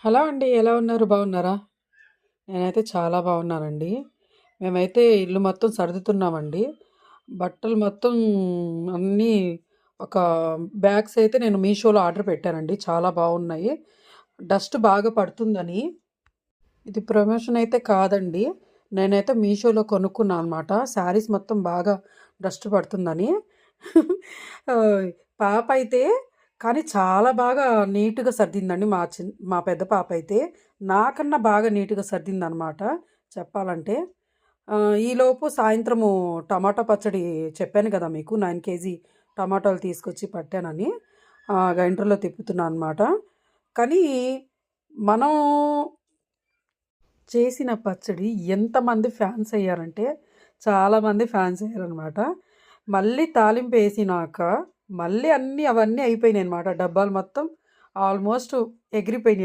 Hello అండి. ఎలా ఉన్నారు? బాగున్నారా? నేనైతే చాలా బాగున్నానండి. మేమైతే ఇల్లు మొత్తం సర్దుతున్నామండి. బట్టలు మొత్తం అన్నీ ఒక బ్యాగ్స్ అయితే నేను మీషోలో ఆర్డర్ పెట్టానండి. చాలా బాగున్నాయి. డస్ట్ బాగా పడుతుందని. ఇది ప్రమోషన్ అయితే కాదండి. నేనైతే మీషోలో కొనుక్కున్నా అనమాట. శారీస్ మొత్తం బాగా డస్ట్ పడుతుందని. ఆహ్, పాప అయితే కానీ చాలా బాగా నీట్‌గా సర్దిందండి. మా పెద్ద పాప అయితే. నాకన్నా బాగా నీట్‌గా సర్దిందనమాట చెప్పాలంటే. ఈలోపు సాయంత్రము టమాటా పచ్చడి చెప్పాను కదా మీకు 9 కేజీ టమాటాలు తీసుకొచ్చి పట్టానని. గ్రైండర్‌లో తిప్పుతున్నా అనమాట. కానీ మనం చేసిన పచ్చడి ఎంతమంది ఫ్యాన్స్ అయ్యారంటే, చాలామంది ఫ్యాన్స్ అయ్యారనమాట. మళ్ళీ తాలింపేసినాక, మళ్ళీ అవన్నీ అయిపోయినాయనమాట. డబ్బాలు మొత్తం ఆల్మోస్ట్ ఎగిరిపోయినాయి.